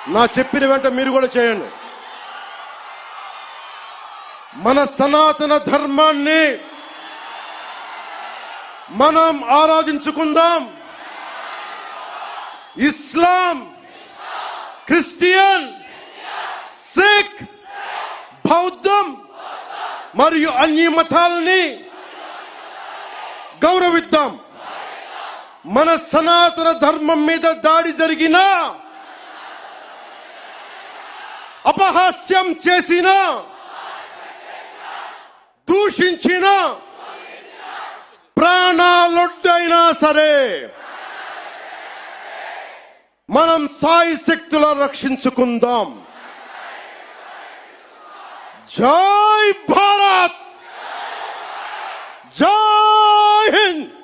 నా చెప్పిన వెంట మీరు కూడా చేయండి. మన సనాతన ధర్మాన్ని మనం ఆరాధించుకుందాం. ఇస్లాం, క్రిస్టియన్, సిక్, బౌద్ధం మరియు అన్ని మతాలని గౌరవిద్దాం. మన సనాతన ధర్మం మీద దాడి జరిగినా, అపహాస్యం చేసిన, దూషించిన, ప్రాణాలొడ్డైనా సరే మనం సాయి శక్తుల రక్షించుకుందాం. జై భారత్, జై హింద్.